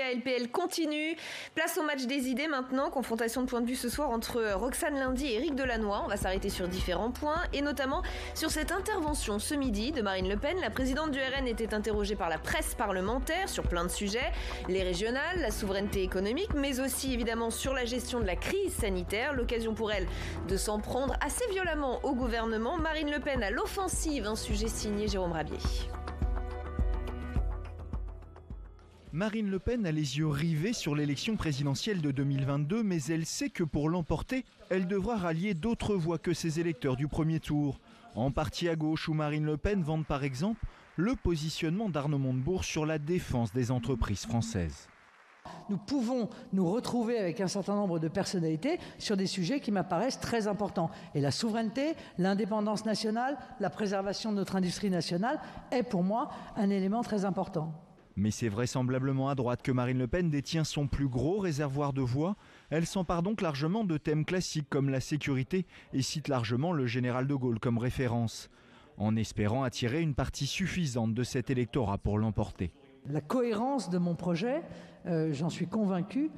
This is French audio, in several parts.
médias LPL continue. Place au match des idées maintenant. Confrontation de points de vue ce soir entre Roxane Lundy et Éric Delannoy. On va s'arrêter sur différents points et notamment sur cette intervention ce midi de Marine Le Pen. La présidente du RN était interrogée par la presse parlementaire sur plein de sujets. Les régionales, la souveraineté économique, mais aussi évidemment sur la gestion de la crise sanitaire. L'occasion pour elle de s'en prendre assez violemment au gouvernement. Marine Le Pen à l'offensive, un sujet signé Jérôme Rabier. Marine Le Pen a les yeux rivés sur l'élection présidentielle de 2022, mais elle sait que pour l'emporter, elle devra rallier d'autres voix que ses électeurs du premier tour. En partie à gauche, où Marine Le Pen vante par exemple le positionnement d'Arnaud Montebourg sur la défense des entreprises françaises. Nous pouvons nous retrouver avec un certain nombre de personnalités sur des sujets qui m'apparaissent très importants. Et la souveraineté, l'indépendance nationale, la préservation de notre industrie nationale est pour moi un élément très important. Mais c'est vraisemblablement à droite que Marine Le Pen détient son plus gros réservoir de voix. Elle s'empare donc largement de thèmes classiques comme la sécurité et cite largement le général de Gaulle comme référence, en espérant attirer une partie suffisante de cet électorat pour l'emporter. La cohérence de mon projet, j'en suis convaincu,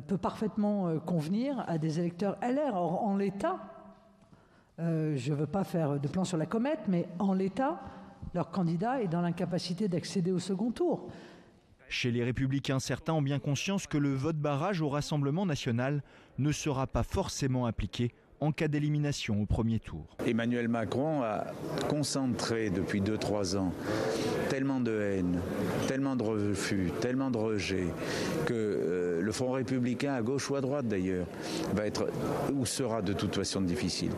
peut parfaitement convenir à des électeurs LR. Or, en l'état, je ne veux pas faire de plan sur la comète, mais en l'état, leur candidat est dans l'incapacité d'accéder au second tour. Chez les Républicains, certains ont bien conscience que le vote barrage au Rassemblement national ne sera pas forcément appliqué en cas d'élimination au premier tour. Emmanuel Macron a concentré depuis 2-3 ans tellement de haine, tellement de refus, tellement de rejet, que le Front républicain, à gauche ou à droite d'ailleurs, va être ou sera de toute façon difficile.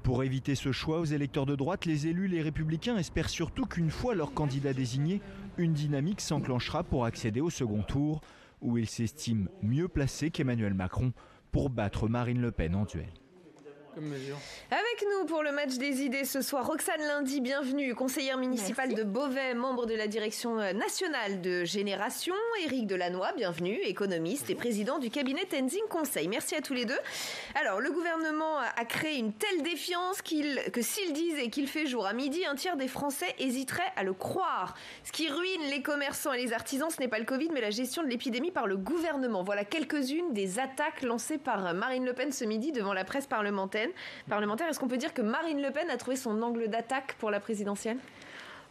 Pour éviter ce choix aux électeurs de droite, les élus, les Républicains espèrent surtout qu'une fois leur candidat désigné, une dynamique s'enclenchera pour accéder au second tour, où ils s'estiment mieux placés qu'Emmanuel Macron pour battre Marine Le Pen en duel. Avec nous pour le match des idées ce soir, Roxane Lundy, bienvenue, conseillère municipale de Beauvais, membre de la direction nationale de Génération. Éric Delannoy, bienvenue, économiste et président du cabinet Tenzing Conseil. Merci à tous les deux. Alors, le gouvernement a créé une telle défiance que s'il disait qu'il fait jour à midi, un tiers des Français hésiteraient à le croire. Ce qui ruine les commerçants et les artisans, ce n'est pas le Covid, mais la gestion de l'épidémie par le gouvernement. Voilà quelques-unes des attaques lancées par Marine Le Pen ce midi devant la presse parlementaire. Est-ce qu'on peut dire que Marine Le Pen a trouvé son angle d'attaque pour la présidentielle ?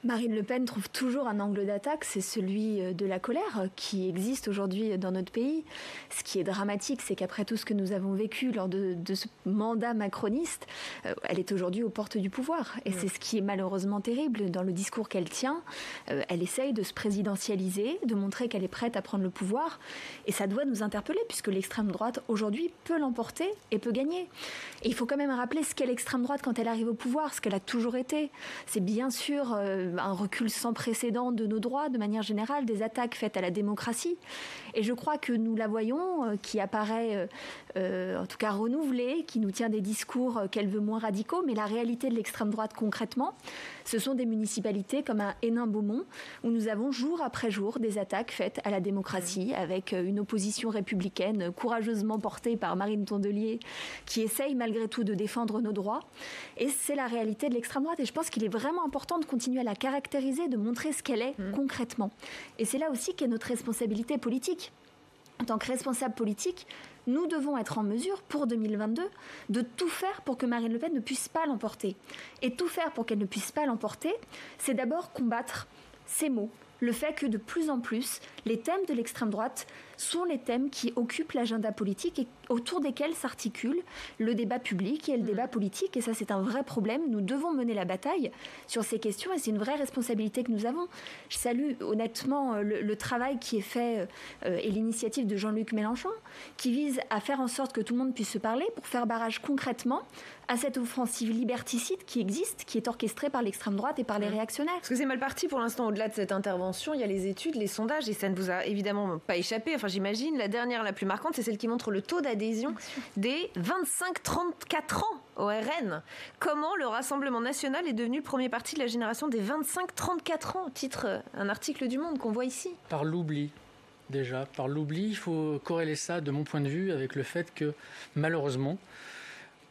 Marine Le Pen trouve toujours un angle d'attaque, c'est celui de la colère qui existe aujourd'hui dans notre pays. Ce qui est dramatique, c'est qu'après tout ce que nous avons vécu lors de ce mandat macroniste, elle est aujourd'hui aux portes du pouvoir. Et c'est ce qui est malheureusement terrible dans le discours qu'elle tient. Elle essaye de se présidentialiser, de montrer qu'elle est prête à prendre le pouvoir. Et ça doit nous interpeller puisque l'extrême droite aujourd'hui peut l'emporter et peut gagner. Et il faut quand même rappeler ce qu'est l'extrême droite quand elle arrive au pouvoir, ce qu'elle a toujours été. C'est bien sûr un recul sans précédent de nos droits, de manière générale, des attaques faites à la démocratie. Et je crois que nous la voyons, qui apparaît en tout cas renouvelée, qui nous tient des discours qu'elle veut moins radicaux, mais la réalité de l'extrême droite concrètement, ce sont des municipalités comme un Hénin-Beaumont, où nous avons jour après jour des attaques faites à la démocratie, avec une opposition républicaine courageusement portée par Marine Tondelier, qui essaye malgré tout de défendre nos droits. Et c'est la réalité de l'extrême droite. Et je pense qu'il est vraiment important de continuer à la caractériser, de montrer ce qu'elle est concrètement. Et c'est là aussi qu'est notre responsabilité politique. En tant que responsable politique, nous devons être en mesure, pour 2022, de tout faire pour que Marine Le Pen ne puisse pas l'emporter. Et tout faire pour qu'elle ne puisse pas l'emporter, c'est d'abord combattre ces mots. Le fait que de plus en plus, les thèmes de l'extrême droite sont les thèmes qui occupent l'agenda politique et autour desquels s'articule le débat public et le débat politique. Et ça, c'est un vrai problème. Nous devons mener la bataille sur ces questions et c'est une vraie responsabilité que nous avons. Je salue honnêtement le travail qui est fait et l'initiative de Jean-Luc Mélenchon qui vise à faire en sorte que tout le monde puisse se parler pour faire barrage concrètement à cette offensive liberticide qui existe, qui est orchestrée par l'extrême droite et par les réactionnaires. Parce que c'est mal parti pour l'instant au-delà de cette intervention. Il y a les études, les sondages et ça ne vous a évidemment pas échappé. Enfin, j'imagine, la dernière, la plus marquante, c'est celle qui montre le taux d'adhésion des 25-34 ans au RN. Comment le Rassemblement national est devenu le premier parti de la génération des 25-34 ans, titre un article du Monde qu'on voit ici. Par l'oubli. Déjà, par l'oubli, il faut corréler ça, de mon point de vue, avec le fait que, malheureusement,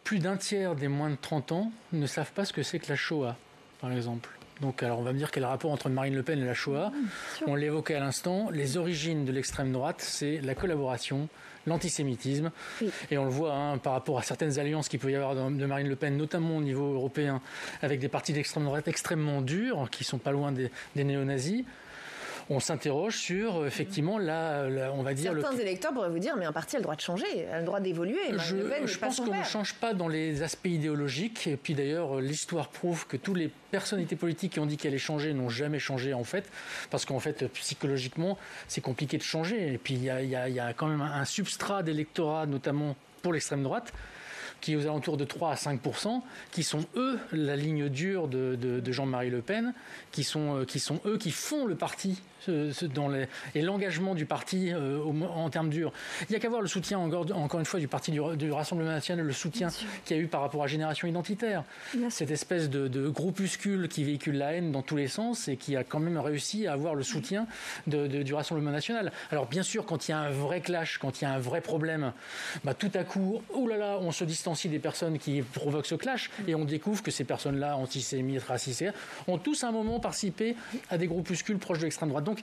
plus d'un tiers des moins de 30 ans ne savent pas ce que c'est que la Shoah, par exemple. Donc, alors on va me dire quel rapport entre Marine Le Pen et la Shoah. On l'évoquait à l'instant, les origines de l'extrême droite, c'est la collaboration, l'antisémitisme. Oui. Et on le voit par rapport à certaines alliances qu'il peut y avoir de Marine Le Pen, notamment au niveau européen, avec des partis d'extrême droite extrêmement durs, qui ne sont pas loin des néo-nazis. On s'interroge sur, effectivement, on va dire... Certains électeurs pourraient vous dire, mais un parti a le droit de changer, a le droit d'évoluer. Je pense qu'on ne change pas dans les aspects idéologiques. Et puis d'ailleurs, l'histoire prouve que toutes les personnalités politiques qui ont dit qu'elles allaient changer n'ont jamais changé, en fait. Parce qu'en fait, psychologiquement, c'est compliqué de changer. Et puis il y a quand même un substrat d'électorat, notamment pour l'extrême droite, qui est aux alentours de 3 à 5%, qui sont eux la ligne dure de Jean-Marie Le Pen, qui sont eux qui font le parti et l'engagement du parti en termes durs. Il n'y a qu'à voir le soutien, encore une fois, du parti du Rassemblement national, le soutien qu'il y a eu par rapport à Génération Identitaire. Cette espèce de groupuscule qui véhicule la haine dans tous les sens et qui a quand même réussi à avoir le soutien du Rassemblement national. Alors bien sûr, quand il y a un vrai clash, quand il y a un vrai problème, tout à coup, on se distancie des personnes qui provoquent ce clash et on découvre que ces personnes-là, antisémites, racistes, ont tous à un moment participé à des groupuscules proches de l'extrême droite. Donc,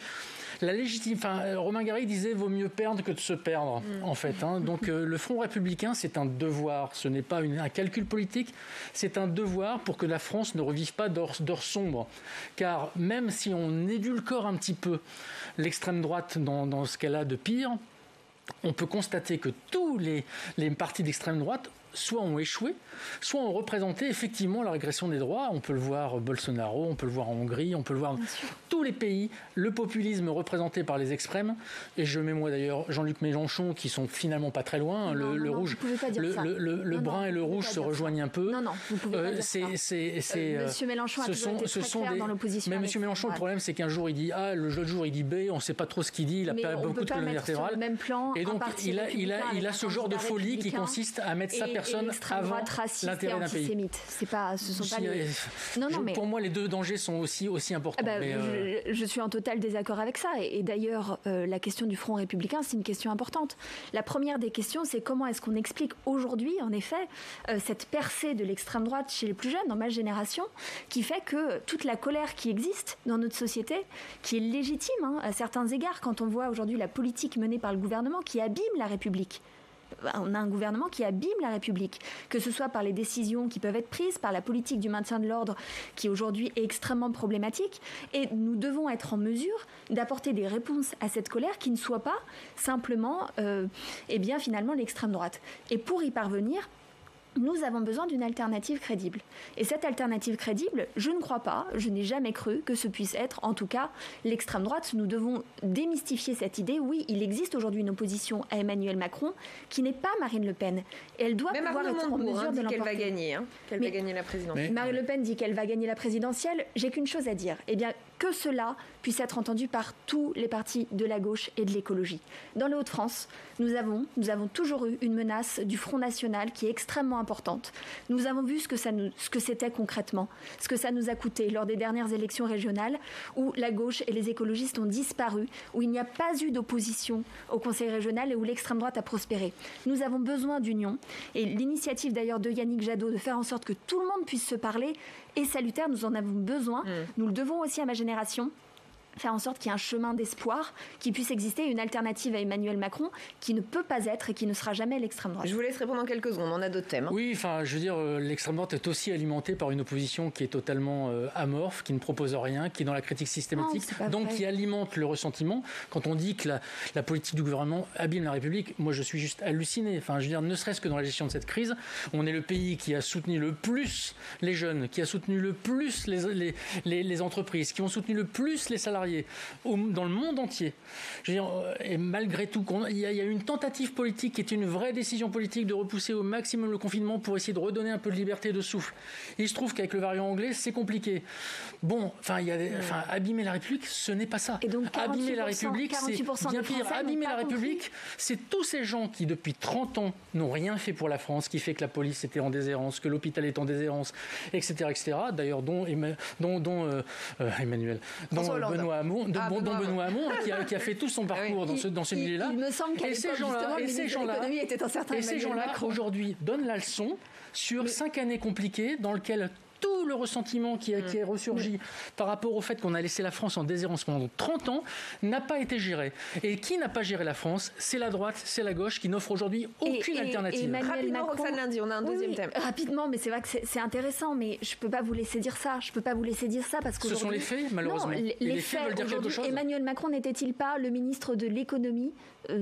Romain Gary disait vaut mieux perdre que de se perdre, en fait. Donc, le Front républicain, c'est un devoir. Ce n'est pas un calcul politique, c'est un devoir pour que la France ne revive pas d'heures sombres. Car même si on édulcore un petit peu l'extrême droite dans ce qu'elle a de pire, on peut constater que tous les partis d'extrême droite soit ont échoué, soit ont représenté effectivement la régression des droits. On peut le voir Bolsonaro, on peut le voir en Hongrie, on peut le voir dans tous les pays, le populisme représenté par les extrêmes. Et je mets moi d'ailleurs Jean-Luc Mélenchon, qui sont finalement pas très loin. Le rouge, le brun et le rouge se rejoignent un peu. Non, vous pouvez pas dire ça. Monsieur Mélenchon a toujours été très clair dans l'opposition. Mais Monsieur Mélenchon, le problème, c'est qu'un jour il dit A, le jour il dit B, on ne sait pas trop ce qu'il dit. Il a beaucoup de colonne vertébrale. Et donc il a ce genre de folie qui consiste à mettre sa personne avant l'intérêt d'un pays. Ce sont pas les... Pour moi, les deux dangers sont aussi importants. Je suis en total désaccord avec ça. Et d'ailleurs, la question du Front républicain, c'est une question importante. La première des questions, c'est comment est-ce qu'on explique aujourd'hui, en effet, cette percée de l'extrême droite chez les plus jeunes, dans ma génération, qui fait que toute la colère qui existe dans notre société, qui est légitime à certains égards, quand on voit aujourd'hui la politique menée par le gouvernement qui abîme la République. On a un gouvernement qui abîme la République, que ce soit par les décisions qui peuvent être prises, par la politique du maintien de l'ordre qui aujourd'hui est extrêmement problématique. Et nous devons être en mesure d'apporter des réponses à cette colère qui ne soient pas simplement, finalement, l'extrême droite. Et pour y parvenir, nous avons besoin d'une alternative crédible. Et cette alternative crédible, je ne crois pas, je n'ai jamais cru que ce puisse être, en tout cas, l'extrême droite. Nous devons démystifier cette idée. Oui, il existe aujourd'hui une opposition à Emmanuel Macron qui n'est pas Marine Le Pen. Et elle doit pouvoir être en mesure de l'emporter. Qu'elle va gagner, qu'elle va gagner la présidentielle. Marine Le Pen dit qu'elle va gagner la présidentielle. J'ai qu'une chose à dire. Eh bien, que cela puisse être entendu par tous les partis de la gauche et de l'écologie. Dans les Hauts-de-France, nous avons toujours eu une menace du Front National qui est extrêmement importante. Nous avons vu ce que c'était concrètement, ce que ça nous a coûté lors des dernières élections régionales où la gauche et les écologistes ont disparu, où il n'y a pas eu d'opposition au Conseil régional et où l'extrême droite a prospéré. Nous avons besoin d'union et l'initiative d'ailleurs de Yannick Jadot de faire en sorte que tout le monde puisse se parler est salutaire, nous en avons besoin. Nous le devons aussi à ma génération. Faire en sorte qu'il y ait un chemin d'espoir, qui puisse exister, une alternative à Emmanuel Macron, qui ne peut pas être et qui ne sera jamais l'extrême droite. Je vous laisse répondre en quelques secondes, on a d'autres thèmes. Oui, l'extrême droite est aussi alimentée par une opposition qui est totalement amorphe, qui ne propose rien, qui est dans la critique systématique, donc qui alimente le ressentiment. Quand on dit que la politique du gouvernement abîme la République, moi je suis juste halluciné. Ne serait-ce que dans la gestion de cette crise, on est le pays qui a soutenu le plus les jeunes, qui a soutenu le plus les entreprises, qui ont soutenu le plus les salariés, dans le monde entier. Et malgré tout, il y a une tentative politique qui est une vraie décision politique de repousser au maximum le confinement pour essayer de redonner un peu de liberté de souffle. Et il se trouve qu'avec le variant anglais, c'est compliqué. Abîmer la République, ce n'est pas ça. Et donc, abîmer la République, c'est bien pire. Abîmer la République, c'est tous ces gens qui, depuis 30 ans, n'ont rien fait pour la France, qui fait que la police était en déshérence, que l'hôpital est en déshérence, etc. D'ailleurs, dont Benoît Hamon, qui a fait tout son parcours dans ce milieu-là. Il me semble qu'à l'époque, justement, le ministre de l'économie était un certain Emmanuel Macron. Aujourd'hui, donnent la leçon sur 5 années compliquées dans lesquelles tous tout le ressentiment qui est ressurgi par rapport au fait qu'on a laissé la France en déshérence pendant 30 ans n'a pas été géré. Et qui n'a pas géré la France? C'est la droite, c'est la gauche qui n'offre aujourd'hui aucune alternative. Rapidement, Roxane Lundy, on a un deuxième thème. Rapidement, mais c'est vrai que c'est intéressant, mais je ne peux pas vous laisser dire ça. Parce que ce sont les faits, malheureusement. Non, les faits veulent dire quelque chose. Emmanuel Macron n'était-il pas le ministre de l'économie,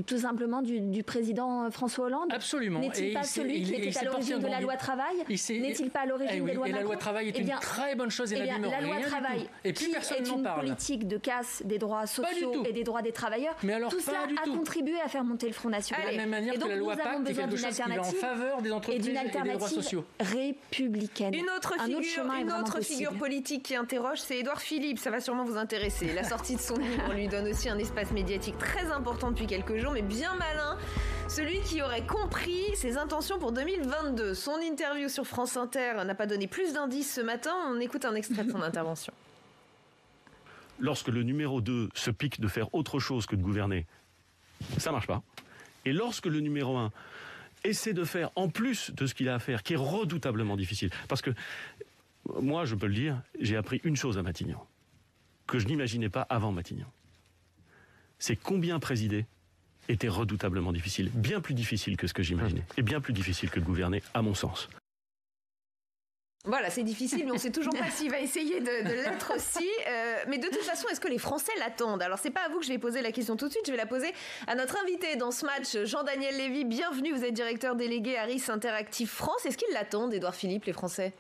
tout simplement, du président François Hollande? Absolument. N'est-il pas celui qui était à l'origine de la loi travail? N'est-il pas à l'origine des lois Macron? Et la loi travail est une très bonne chose et n'abîme rien. La loi travail, et puis personne n'en parle. Une politique de casse des droits sociaux et des droits des travailleurs. Mais alors, tout cela a contribué à faire monter le Front National. De la même manière que la loi Pacte est quelque chose qui va en faveur des entreprises et des droits sociaux. Républicaine. Une autre figure politique qui interroge, c'est Édouard Philippe. Ça va sûrement vous intéresser. La sortie de son livre lui donne aussi un espace médiatique très important depuis quelques jours, mais bien malin. Celui qui aurait compris ses intentions pour 2022. Son interview sur France Inter n'a pas donné plus d'indices ce matin. On écoute un extrait de son intervention. Lorsque le numéro 2 se pique de faire autre chose que de gouverner, ça marche pas. Et lorsque le numéro 1 essaie de faire en plus de ce qu'il a à faire, qui est redoutablement difficile, parce que moi, je peux le dire, j'ai appris une chose à Matignon, que je n'imaginais pas avant Matignon. C'est combien présider était redoutablement difficile, bien plus difficile que ce que j'imaginais, et bien plus difficile que de gouverner, à mon sens. Voilà, c'est difficile, mais on ne sait toujours pas s'il va essayer de l'être aussi. Mais de toute façon, est-ce que les Français l'attendent? Alors, c'est pas à vous que je vais poser la question tout de suite, je vais la poser à notre invité dans ce match, Jean-Daniel Lévy. Bienvenue, vous êtes directeur délégué Harris Interactive France. Est-ce qu'ils l'attendent, Édouard Philippe, les Français?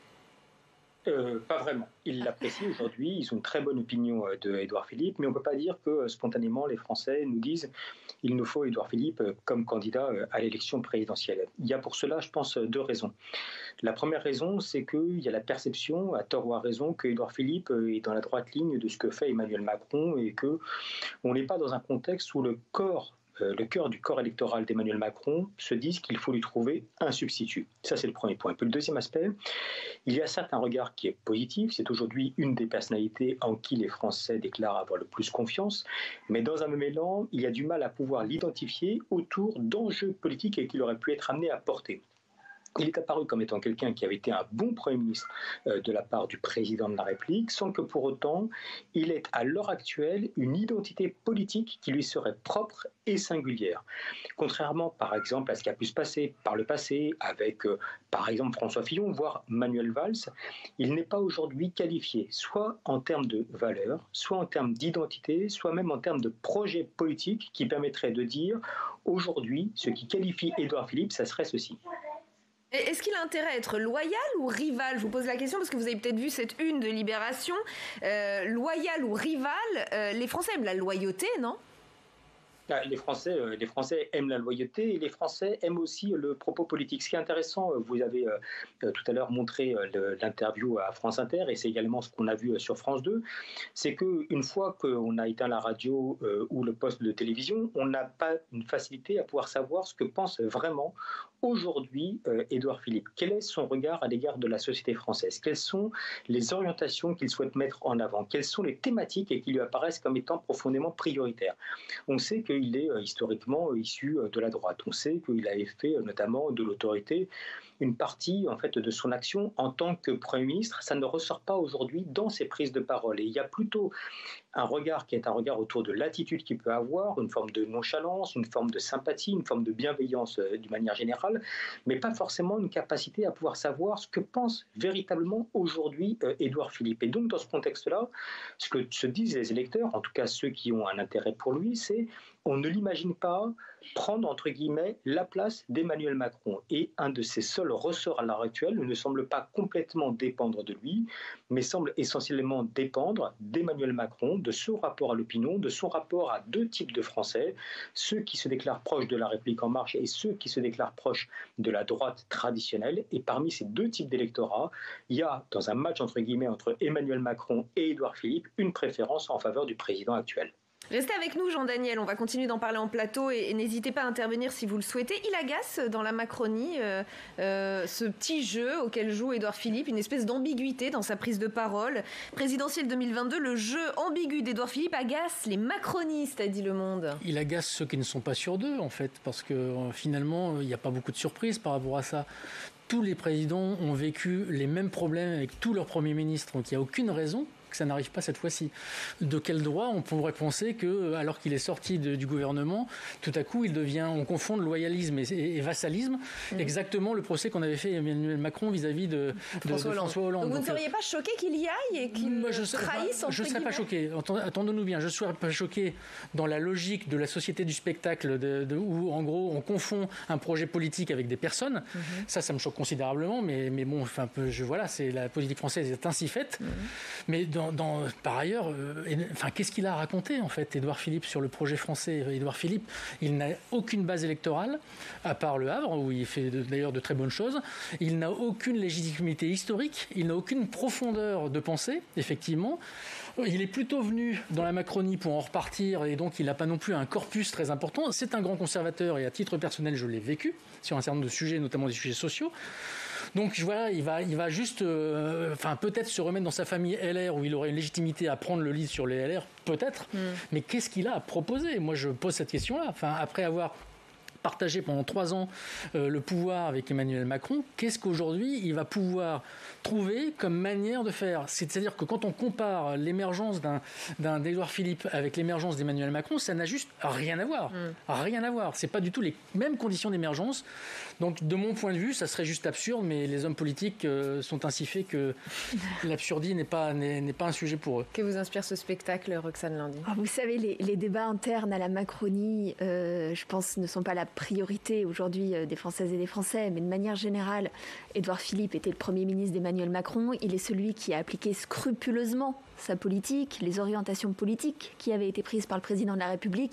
Pas vraiment. Ils l'apprécient aujourd'hui, ils ont une très bonne opinion de Édouard Philippe, mais on ne peut pas dire que spontanément les Français nous disent il nous faut Édouard Philippe comme candidat à l'élection présidentielle. Il y a pour cela, je pense, deux raisons. La première raison, c'est qu'il y a la perception, à tort ou à raison, que Édouard Philippe est dans la droite ligne de ce que fait Emmanuel Macron et qu'on n'est pas dans un contexte où le cœur du corps électoral d'Emmanuel Macron se disent qu'il faut lui trouver un substitut. Ça, c'est le premier point. Et puis le deuxième aspect, il y a certes un regard qui est positif, c'est aujourd'hui une des personnalités en qui les Français déclarent avoir le plus confiance, mais dans un même élan, il y a du mal à pouvoir l'identifier autour d'enjeux politiques et qu'il aurait pu être amené à porter. Il est apparu comme étant quelqu'un qui avait été un bon Premier ministre de la part du président de la République, sans que pour autant il ait à l'heure actuelle une identité politique qui lui serait propre et singulière. Contrairement par exemple à ce qui a pu se passer par le passé avec par exemple François Fillon, voire Manuel Valls, il n'est pas aujourd'hui qualifié, soit en termes de valeurs, soit en termes d'identité, soit même en termes de projet politique qui permettrait de dire aujourd'hui ce qui qualifie Édouard Philippe, ça serait ceci. Est-ce qu'il a intérêt à être loyal ou rival? Je vous pose la question parce que vous avez peut-être vu cette une de Libération. Loyal ou rival, les Français aiment la loyauté, non? Les Français aiment la loyauté et les Français aiment aussi le propos politique. Ce qui est intéressant, vous avez tout à l'heure montré l'interview à France Inter et c'est également ce qu'on a vu sur France 2, c'est qu'une fois qu'on a éteint la radio ou le poste de télévision, on n'a pas une facilité à pouvoir savoir ce que pense vraiment aujourd'hui Édouard Philippe. Quel est son regard à l'égard de la société française? Quelles sont les orientations qu'il souhaite mettre en avant? Quelles sont les thématiques qui lui apparaissent comme étant profondément prioritaires? On sait qu'il est historiquement issu de la droite. On sait qu'il avait fait notamment de l'autorité une partie en fait de son action en tant que Premier ministre. Ça ne ressort pas aujourd'hui dans ses prises de parole. Et il y a plutôt un regard qui est un regard autour de l'attitude qu'il peut avoir, une forme de nonchalance, une forme de sympathie, une forme de bienveillance d'une manière générale, mais pas forcément une capacité à pouvoir savoir ce que pense véritablement aujourd'hui Édouard Philippe. Et donc dans ce contexte-là, ce que se disent les électeurs, en tout cas ceux qui ont un intérêt pour lui, c'est on ne l'imagine pas prendre, entre guillemets, la place d'Emmanuel Macron. Et un de ses seuls ressorts à l'heure actuelle ne semble pas complètement dépendre de lui, mais semble essentiellement dépendre d'Emmanuel Macron, de son rapport à l'opinion, de son rapport à deux types de Français, ceux qui se déclarent proches de La République En Marche et ceux qui se déclarent proches de la droite traditionnelle. Et parmi ces deux types d'électorats, il y a, dans un match, entre guillemets, entre Emmanuel Macron et Édouard Philippe, une préférence en faveur du président actuel. Restez avec nous, Jean-Daniel, on va continuer d'en parler en plateau et n'hésitez pas à intervenir si vous le souhaitez. Il agace dans la Macronie ce petit jeu auquel joue Édouard Philippe, une espèce d'ambiguïté dans sa prise de parole. Présidentielle 2022, le jeu ambigu d'Édouard Philippe agace les macronistes, a dit Le Monde. Il agace ceux qui ne sont pas sûrs d'eux, en fait, parce que finalement, il n'y a pas beaucoup de surprises par rapport à ça. Tous les présidents ont vécu les mêmes problèmes avec tous leurs premiers ministres, donc il n'y a aucune raison que ça n'arrive pas cette fois-ci. De quel droit on pourrait penser que, alors qu'il est sorti du gouvernement, tout à coup, on confond loyalisme et vassalisme, exactement le procès qu'on avait fait Emmanuel Macron vis-à-vis de François Hollande. Donc vous ne seriez pas choqué qu'il y aille et qu'il trahisse? Je ne serais pas choqué. Attendons-nous bien. Je ne serais pas choqué dans la logique de la société du spectacle, où en gros on confond un projet politique avec des personnes. Ça me choque considérablement, mais bon, enfin, voilà, c'est la politique française est ainsi faite. Mais par ailleurs, qu'est-ce qu'il a raconté en fait, Édouard Philippe, sur le projet français? Édouard Philippe, il n'a aucune base électorale, à part Le Havre, où il fait d'ailleurs de très bonnes choses. Il n'a aucune légitimité historique, il n'a aucune profondeur de pensée, effectivement. Il est plutôt venu dans la Macronie pour en repartir, et donc il n'a pas non plus un corpus très important. C'est un grand conservateur, et à titre personnel, je l'ai vécu sur un certain nombre de sujets, notamment des sujets sociaux. Donc voilà, il va juste, peut-être se remettre dans sa famille LR, où il aurait une légitimité à prendre le lead sur les LR, peut-être. Mais qu'est-ce qu'il a à proposer? Moi, je pose cette question-là. Après avoir partagé pendant 3 ans le pouvoir avec Emmanuel Macron, qu'est-ce qu'aujourd'hui il va pouvoir trouver comme manière de faire? C'est-à-dire que quand on compare l'émergence d'un Édouard Philippe avec l'émergence d'Emmanuel Macron, ça n'a juste rien à voir. Rien à voir. C'est pas du tout les mêmes conditions d'émergence. Donc de mon point de vue, ça serait juste absurde, mais les hommes politiques sont ainsi faits que l'absurdie n'est pas un sujet pour eux. Que vous inspire ce spectacle, Roxane Lundy? Vous savez, les débats internes à la Macronie, je pense, ne sont pas la priorité aujourd'hui des Françaises et des Français, mais de manière générale, Édouard Philippe était le Premier ministre d'Emmanuel Macron. Il est celui qui a appliqué scrupuleusement sa politique, les orientations politiques qui avaient été prises par le président de la République.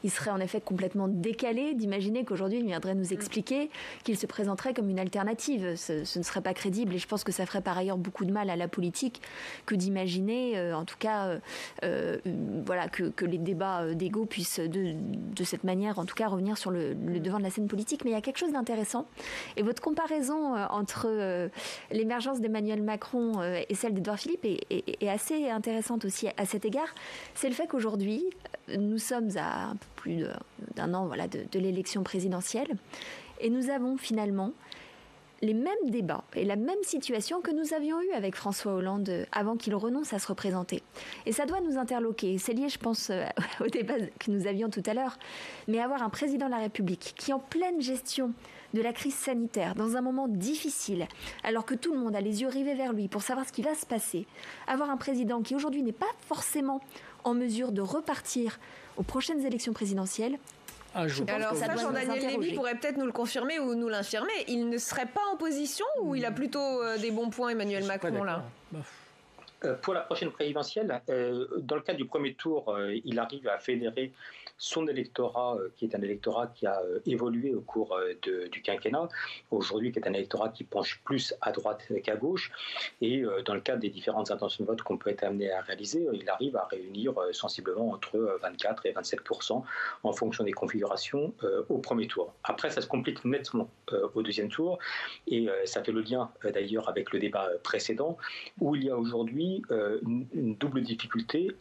Il serait en effet complètement décalé d'imaginer qu'aujourd'hui il viendrait nous expliquer qu'il se présenterait comme une alternative. Ce ne serait pas crédible, et je pense que ça ferait par ailleurs beaucoup de mal à la politique que d'imaginer, en tout cas, que les débats d'ego puissent de cette manière, en tout cas, revenir sur le devant de la scène politique. Mais il y a quelque chose d'intéressant, et votre comparaison entre l'émergence d'Emmanuel Macron et celle d'Édouard Philippe est assez intéressante aussi à cet égard. C'est le fait qu'aujourd'hui, nous sommes à un peu plus d'un an de l'élection présidentielle, et nous avons finalement les mêmes débats et la même situation que nous avions eu avec François Hollande avant qu'il renonce à se représenter. Et ça doit nous interloquer. C'est lié, je pense, au débat que nous avions tout à l'heure. Mais avoir un président de la République qui, en pleine gestion de la crise sanitaire, dans un moment difficile, alors que tout le monde a les yeux rivés vers lui pour savoir ce qui va se passer, avoir un président qui aujourd'hui n'est pas forcément en mesure de repartir aux prochaines élections présidentielles. Alors ça, Jean-Daniel Lévy pourrait peut-être nous le confirmer ou nous l'infirmer. Il ne serait pas en position, ou il a plutôt des bons points, Emmanuel Macron, là? Pour la prochaine présidentielle, dans le cadre du premier tour, il arrive à fédérer son électorat, qui est un électorat qui a évolué au cours du quinquennat, aujourd'hui qui est un électorat qui penche plus à droite qu'à gauche, et dans le cadre des différentes intentions de vote qu'on peut être amené à réaliser, il arrive à réunir sensiblement entre 24 et 27% en fonction des configurations au premier tour. Après, ça se complique nettement au deuxième tour, et ça fait le lien d'ailleurs avec le débat précédent, où il y a aujourd'hui une double difficulté.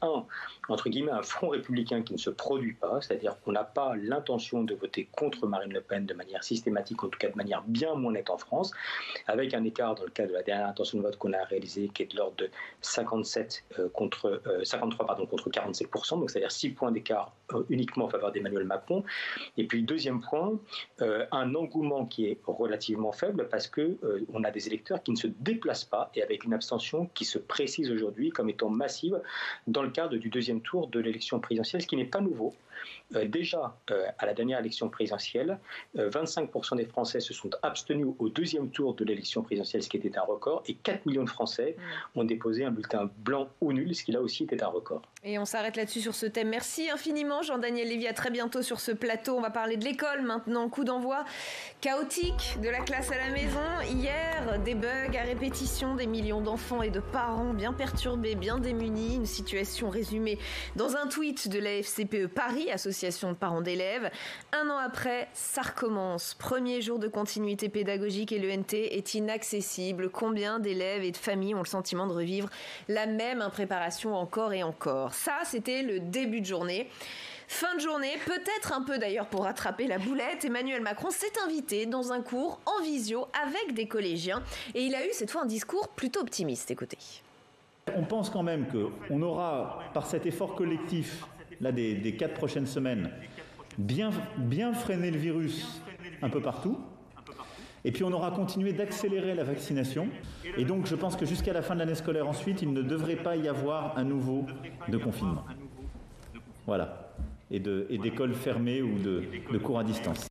Entre guillemets, un front républicain qui ne se produit pas, c'est-à-dire qu'on n'a pas l'intention de voter contre Marine Le Pen de manière systématique, en tout cas de manière bien moins nette en France, avec un écart dans le cadre de la dernière intention de vote qu'on a réalisée qui est de l'ordre de 53 contre 47%, donc c'est-à-dire 6 points d'écart uniquement en faveur d'Emmanuel Macron. Et puis deuxième point, un engouement qui est relativement faible parce qu'on a des électeurs qui ne se déplacent pas, et avec une abstention qui se précise aujourd'hui comme étant massive dans le cadre du deuxième tour de l'élection présidentielle, ce qui n'est pas nouveau. Déjà, à la dernière élection présidentielle, 25% des Français se sont abstenus au deuxième tour de l'élection présidentielle, ce qui était un record, et 4 millions de Français ont déposé un bulletin blanc ou nul, ce qui là aussi était un record. Et on s'arrête là-dessus sur ce thème. Merci infiniment Jean-Daniel Lévy, à très bientôt sur ce plateau. On va parler de l'école maintenant, coup d'envoi chaotique de la classe à la maison. Hier, des bugs à répétition, des millions d'enfants et de parents bien perturbés, bien démunis. Une situation résumée dans un tweet de la FCPE Paris, association de parents d'élèves. Un an après, ça recommence. Premier jour de continuité pédagogique et l'ENT est inaccessible. Combien d'élèves et de familles ont le sentiment de revivre la même impréparation encore et encore? Ça, c'était le début de journée. Fin de journée, peut-être un peu d'ailleurs pour rattraper la boulette, Emmanuel Macron s'est invité dans un cours en visio avec des collégiens et il a eu cette fois un discours plutôt optimiste. Écoutez. On pense quand même qu'on aura, par cet effort collectif là, des 4 prochaines semaines, bien freiné le virus un peu partout. Et puis on aura continué d'accélérer la vaccination. Et donc je pense que jusqu'à la fin de l'année scolaire ensuite, il ne devrait pas y avoir un nouveau de confinement. Voilà. Et d'écoles fermées ou de cours à distance.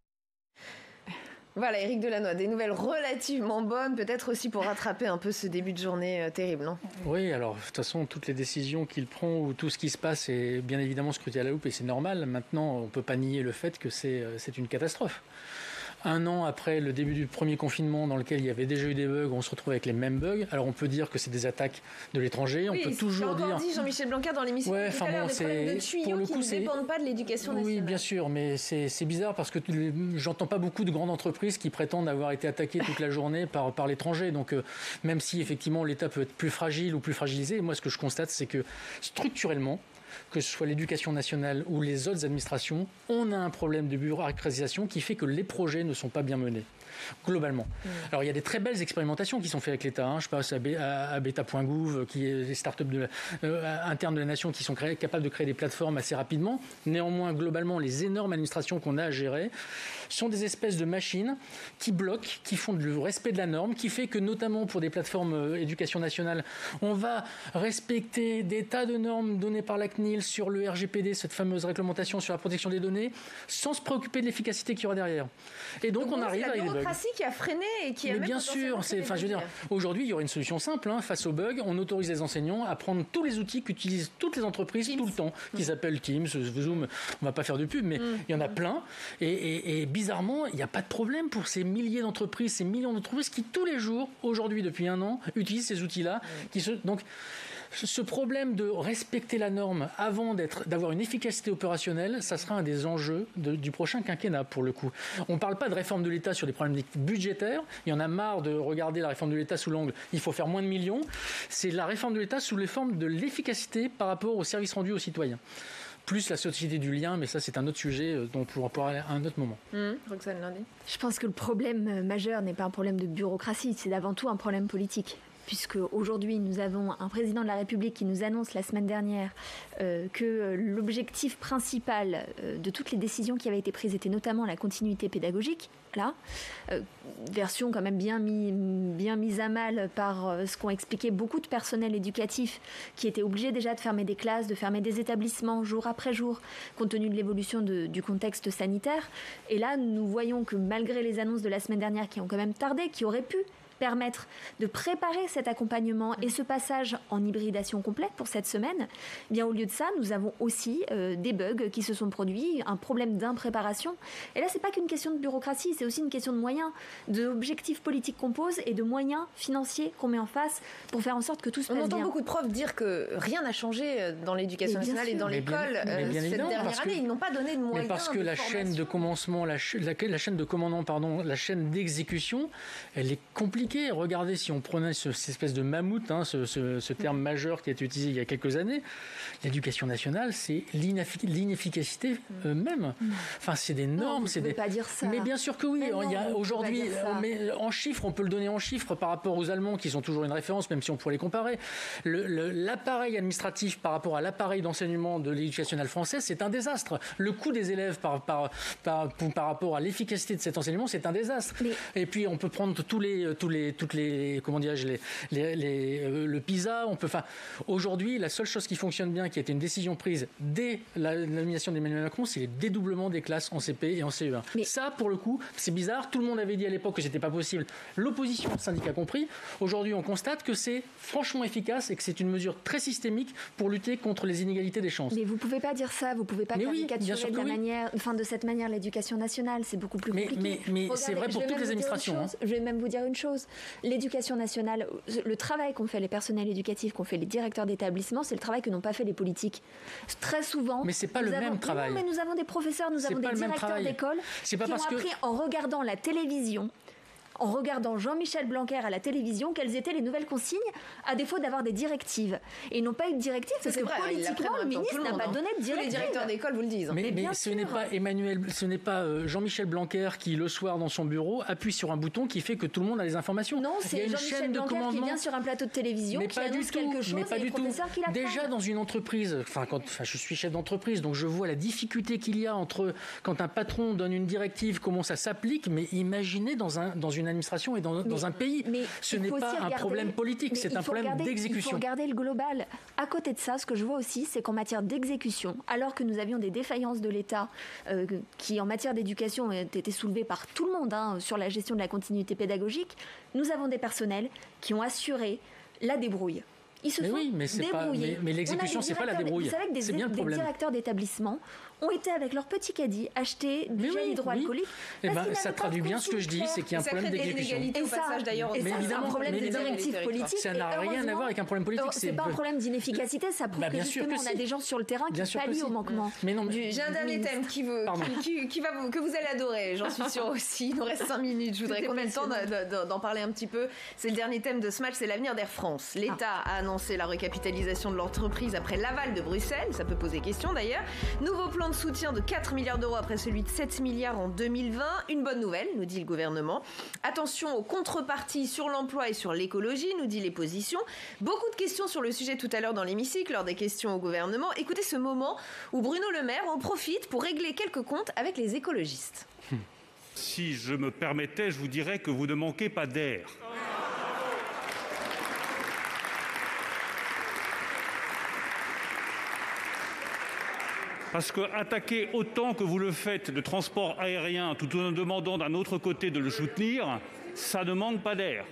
Voilà, Éric Delannoy, des nouvelles relativement bonnes, peut-être aussi pour rattraper un peu ce début de journée terrible, non ? Oui, alors de toute façon, toutes les décisions qu'il prend ou tout ce qui se passe est bien évidemment scruté à la loupe et c'est normal. Maintenant, on ne peut pas nier le fait que c'est une catastrophe. Un an après le début du premier confinement dans lequel il y avait déjà eu des bugs, on se retrouve avec les mêmes bugs. Alors on peut dire que c'est des attaques de l'étranger, on peut toujours dire... dit Jean-Michel Blanquer dans l'émission tout à l'heure, des problèmes de tuyaux qui ne dépendent pas de l'éducation nationale. Oui, bien sûr, mais c'est bizarre parce que j'entends pas beaucoup de grandes entreprises qui prétendent avoir été attaquées toute la journée par l'étranger. Donc même si effectivement l'État peut être plus fragile ou plus fragilisé, moi ce que je constate c'est que structurellement, que ce soit l'éducation nationale ou les autres administrations, on a un problème de bureaucratisation qui fait que les projets ne sont pas bien menés. Globalement. Alors il y a des très belles expérimentations qui sont faites avec l'État. Je pense à beta.gouv, qui est des startups internes de la nation qui sont capables de créer des plateformes assez rapidement. Néanmoins, globalement, les énormes administrations qu'on a à gérer sont des espèces de machines qui bloquent, qui font le respect de la norme, qui fait que notamment pour des plateformes éducation nationale, on va respecter des tas de normes données par la CNIL sur le RGPD, cette fameuse réglementation sur la protection des données, sans se préoccuper de l'efficacité qu'il y aura derrière. Et donc on arrive avec des bugs. Qui a freiné et qui a... Mais bien sûr, je veux dire, aujourd'hui, il y aurait une solution simple face aux bugs. On autorise les enseignants à prendre tous les outils qu'utilisent toutes les entreprises tout le temps, qui s'appellent Teams, Zoom. On va pas faire de pub, mais il y en a plein. Et bizarrement, il n'y a pas de problème pour ces milliers d'entreprises, ces millions d'entreprises qui tous les jours, aujourd'hui depuis un an, utilisent ces outils-là. Donc, ce problème de respecter la norme avant d'avoir une efficacité opérationnelle, ça sera un des enjeux du prochain quinquennat pour le coup. On ne parle pas de réforme de l'État sur des problèmes budgétaires. Il y en a marre de regarder la réforme de l'État sous l'angle il faut faire moins de millions. C'est la réforme de l'État sous les formes de l'efficacité par rapport aux services rendus aux citoyens. Plus la société du lien, mais ça c'est un autre sujet dont on pourra parler à un autre moment. Roxane Lundy. Je pense que le problème majeur n'est pas un problème de bureaucratie, c'est avant tout un problème politique. Puisque aujourd'hui nous avons un président de la République qui nous annonce la semaine dernière que l'objectif principal de toutes les décisions qui avaient été prises était notamment la continuité pédagogique. Là, version quand même bien mise à mal par ce qu'ont expliqué beaucoup de personnel éducatif qui était obligé déjà de fermer des classes, de fermer des établissements jour après jour, compte tenu de l'évolution du contexte sanitaire. Et là, nous voyons que malgré les annonces de la semaine dernière qui ont quand même tardé, qui auraient pu permettre de préparer cet accompagnement et ce passage en hybridation complète pour cette semaine, eh bien au lieu de ça, nous avons aussi des bugs qui se sont produits, un problème d'impréparation. Et là, c'est pas qu'une question de bureaucratie, c'est aussi une question de moyens, d'objectifs politiques qu'on pose et de moyens financiers qu'on met en face pour faire en sorte que tout se passe bien. On entend beaucoup de profs dire que rien n'a changé dans l'éducation nationale et dans l'école cette dernière année. Ils n'ont pas donné de moyens. Mais parce que la chaîne de commencement, la chaîne de commandement, la chaîne d'exécution, elle est compliquée. Regardez, si on prenait cette espèce de mammouth, ce terme majeur qui a été utilisé il y a quelques années, l'éducation nationale, c'est l'inefficacité même. Enfin, c'est des normes. Non, pas dire ça. Mais bien sûr que oui. Il y a aujourd'hui, mais en chiffres, on peut le donner en chiffres par rapport aux Allemands qui sont toujours une référence, même si on pourrait les comparer. L'appareil administratif par rapport à l'appareil d'enseignement de l'éducation nationale française, c'est un désastre. Le coût des élèves par rapport à l'efficacité de cet enseignement, c'est un désastre. Et puis, on peut prendre tous les comment dirais-je, le PISA. Aujourd'hui, la seule chose qui fonctionne bien, qui a été une décision prise dès la nomination d'Emmanuel Macron, c'est les dédoublements des classes en CP et en CE1. Mais ça, pour le coup, c'est bizarre. Tout le monde avait dit à l'époque que c'était pas possible. L'opposition, le syndicat compris. Aujourd'hui, on constate que c'est franchement efficace et que c'est une mesure très systémique pour lutter contre les inégalités des chances. Mais vous pouvez pas dire ça. Vous pouvez pas caricaturer de cette manière l'éducation nationale. C'est beaucoup plus compliqué. Mais c'est vrai pour toutes les administrations. Je vais même vous dire une chose. L'éducation nationale, le travail qu'ont fait les personnels éducatifs, qu'ont fait les directeurs d'établissement, c'est le travail que n'ont pas fait les politiques. Très souvent. Mais c'est pas le même travail. Non, mais nous avons des professeurs, nous avons des directeurs d'école qui ont appris en regardant la télévision, en regardant Jean-Michel Blanquer à la télévision, quelles étaient les nouvelles consignes, à défaut d'avoir des directives. Et ils n'ont pas eu de directives parce que politiquement, le ministre n'a pas donné de directive. Les directeurs d'école vous le disent. Mais ce n'est pas Jean-Michel Blanquer qui, le soir, dans son bureau, appuie sur un bouton qui fait que tout le monde a les informations. Non, c'est Jean-Michel Blanquer qui vient sur un plateau de télévision, qui annonce quelque chose et les professeurs qui l'apprennent. Déjà, dans une entreprise, je suis chef d'entreprise, donc je vois la difficulté qu'il y a entre quand un patron donne une directive, comment ça s'applique, mais imaginez dans une administration et dans un pays. Ce n'est pas un problème politique, c'est un problème d'exécution. Il faut regarder le global. À côté de ça, ce que je vois aussi, c'est qu'en matière d'exécution, alors que nous avions des défaillances de l'État qui, en matière d'éducation, étaient soulevées par tout le monde sur la gestion de la continuité pédagogique, nous avons des personnels qui ont assuré la débrouille. Ils se sont débrouillés. Mais l'exécution, c'est pas la débrouille. C'est bien le problème. Des directeurs d'établissement ont été avec leur petit caddie acheter du gel hydroalcoolique. Ça traduit bien ce que je dis, c'est qu'il y a un problème d'exécution. Et ça, c'est un problème de directive politique. Ça n'a rien à voir avec un problème politique. C'est pas un problème d'inefficacité, ça prouve que justement on a des gens sur le terrain qui pallient au manquement. J'ai un dernier thème que vous allez adorer, j'en suis sûre aussi. Il nous reste 5 minutes. Je voudrais qu'on ait le temps d'en parler un petit peu. C'est le dernier thème de ce match, c'est l'avenir d'Air France. L'État a annoncé la recapitalisation de l'entreprise après l'aval de Bruxelles. Ça peut poser question d'ailleurs. Nouveau plan de soutien de 4 milliards d'euros après celui de 7 milliards en 2020. Une bonne nouvelle, nous dit le gouvernement. Attention aux contreparties sur l'emploi et sur l'écologie, nous dit les positions. Beaucoup de questions sur le sujet tout à l'heure dans l'hémicycle, lors des questions au gouvernement. Écoutez ce moment où Bruno Le Maire en profite pour régler quelques comptes avec les écologistes. Si je me permettais, je vous dirais que vous ne manquez pas d'air. Parce qu'attaquer autant que vous le faites le transport aérien tout en demandant d'un autre côté de le soutenir, ça ne manque pas d'air.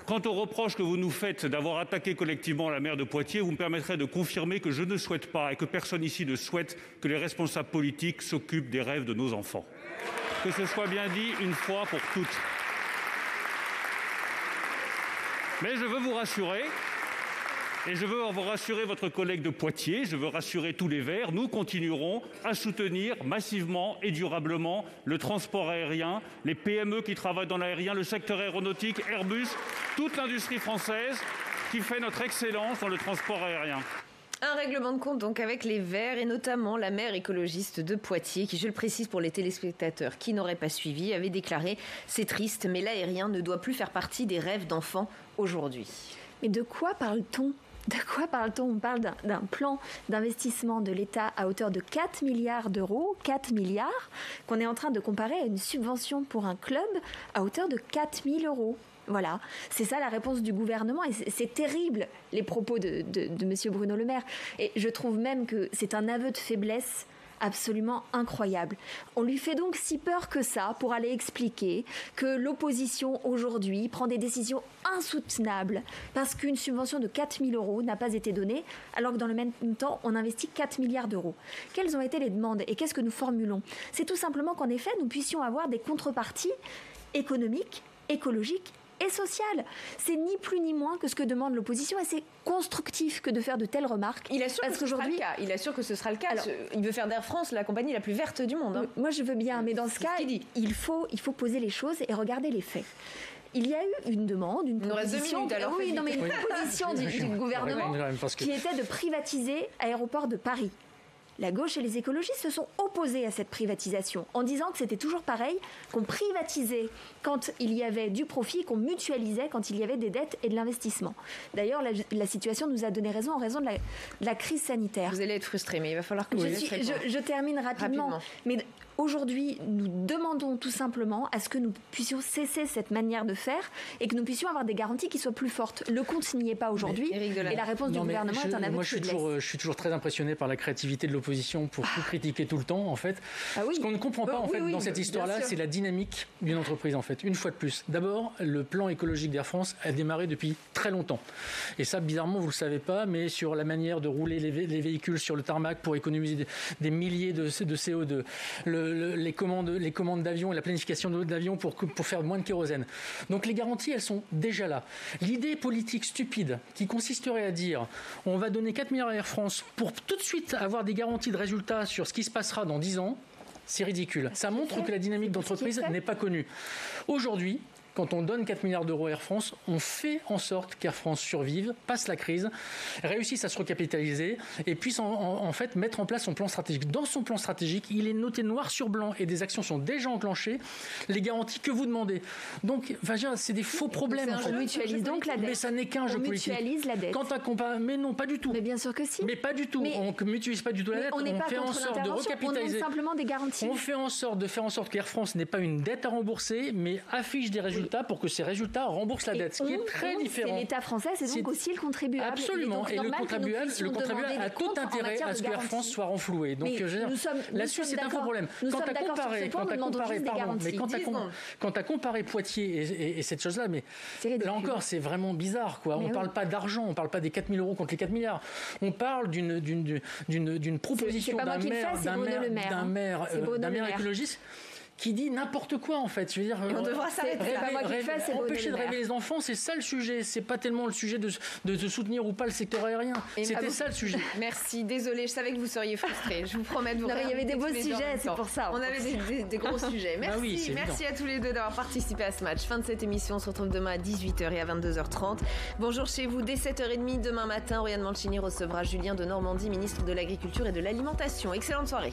Quant aux reproches que vous nous faites d'avoir attaqué collectivement la maire de Poitiers, vous me permettrez de confirmer que je ne souhaite pas et que personne ici ne souhaite que les responsables politiques s'occupent des rêves de nos enfants. Que ce soit bien dit une fois pour toutes. Mais je veux vous rassurer. Et je veux vous rassurer votre collègue de Poitiers, je veux rassurer tous les Verts, nous continuerons à soutenir massivement et durablement le transport aérien, les PME qui travaillent dans l'aérien, le secteur aéronautique, Airbus, toute l'industrie française qui fait notre excellence dans le transport aérien. Un règlement de compte donc avec les Verts et notamment la maire écologiste de Poitiers qui, je le précise pour les téléspectateurs qui n'auraient pas suivi, avait déclaré « C'est triste, mais l'aérien ne doit plus faire partie des rêves d'enfants aujourd'hui ». Mais de quoi parle-t-on ? On parle d'un plan d'investissement de l'État à hauteur de 4 milliards d'euros, 4 milliards, qu'on est en train de comparer à une subvention pour un club à hauteur de 4 000 euros. Voilà, c'est ça la réponse du gouvernement et c'est terrible les propos de M. Bruno Le Maire. Et je trouve même que c'est un aveu de faiblesse absolument incroyable. On lui fait donc si peur que ça pour aller expliquer que l'opposition aujourd'hui prend des décisions insoutenables parce qu'une subvention de 4 000 euros n'a pas été donnée alors que dans le même temps on investit 4 milliards d'euros. Quelles ont été les demandes et qu'est-ce que nous formulons ? C'est tout simplement qu'en effet nous puissions avoir des contreparties économiques, écologiques et sociale. C'est ni plus ni moins que ce que demande l'opposition et c'est constructif que de faire de telles remarques. Il assure que ce sera le cas. Il assure que ce sera le cas. Alors, il veut faire d'Air France la compagnie la plus verte du monde. Moi je veux bien, mais dans ce cas, il faut poser les choses et regarder les faits. Il y a eu une demande, une proposition, proposition du gouvernement qui était de privatiser Aéroport de Paris. La gauche et les écologistes se sont opposés à cette privatisation en disant que c'était toujours pareil, qu'on privatisait quand il y avait du profit, qu'on mutualisait quand il y avait des dettes et de l'investissement. D'ailleurs, la situation nous a donné raison en raison de la crise sanitaire. Vous allez être frustré, mais il va falloir que je termine rapidement. Mais Aujourd'hui, nous demandons tout simplement à ce que nous puissions cesser cette manière de faire et que nous puissions avoir des garanties qui soient plus fortes. Le compte n'y est pas aujourd'hui et la réponse du gouvernement est un aveu de faiblesse. Moi, je suis toujours très impressionné par la créativité de l'opposition pour tout critiquer tout le temps, en fait. Ce qu'on ne comprend pas, dans cette histoire-là, c'est la dynamique d'une entreprise, en fait. Une fois de plus. D'abord, le plan écologique d'Air France a démarré depuis très longtemps. Et ça, bizarrement, vous ne le savez pas, mais sur la manière de rouler les véhicules sur le tarmac pour économiser des milliers de CO2, les commandes d'avions et la planification d'avions pour faire moins de kérosène. Donc les garanties, elles sont déjà là. L'idée politique stupide qui consisterait à dire on va donner 4 milliards à Air France pour tout de suite avoir des garanties de résultats sur ce qui se passera dans 10 ans, c'est ridicule. Ça montre que la dynamique d'entreprise n'est pas connue. Aujourd'hui, quand on donne 4 milliards d'euros à Air France, on fait en sorte qu'Air France survive, passe la crise, réussisse à se recapitaliser et puisse en fait mettre en place son plan stratégique. Dans son plan stratégique, il est noté noir sur blanc et des actions sont déjà enclenchées, les garanties que vous demandez. Donc, c'est des faux problèmes. On mutualise donc la dette. Mais ça n'est qu'un jeu politique. On mutualise la dette. Mais non, pas du tout. Mais bien sûr que si. Mais pas du tout. On ne mutualise pas du tout la dette. On n'est pas fait en sorte de recapitaliser. On demande simplement des garanties. On fait en sorte de faire en sorte qu'Air France n'ait pas une dette à rembourser, mais affiche des résultats pour que ces résultats remboursent la dette, ce qui est très différent. C'est l'État français, c'est donc aussi le contribuable. Absolument, et le contribuable a tout intérêt à ce que Air France soit renfloué. Donc là-dessus, c'est un faux problème. Quand tu as comparé Poitiers et cette chose-là, mais là encore, c'est vraiment bizarre, quoi. On ne parle pas d'argent, on ne parle pas des 4 000 euros contre les 4 milliards. On parle d'une proposition d'un maire écologiste qui dit n'importe quoi, en fait. Je veux dire, on devra s'arrêter. Empêcher de rêver les enfants, c'est ça le sujet. C'est pas tellement le sujet de soutenir ou pas le secteur aérien. C'était ça le sujet. Merci, désolée, je savais que vous seriez frustrés. Je vous promets de vous il y avait des beaux sujets, c'est pour ça. On avait des gros sujets. Merci, merci à tous les deux d'avoir participé à ce match. Fin de cette émission, on se retrouve demain à 18h et à 22h30. Bonjour chez vous, dès 7h30 demain matin, Oriane Mancini recevra Julien de Normandie, ministre de l'Agriculture et de l'Alimentation. Excellente soirée.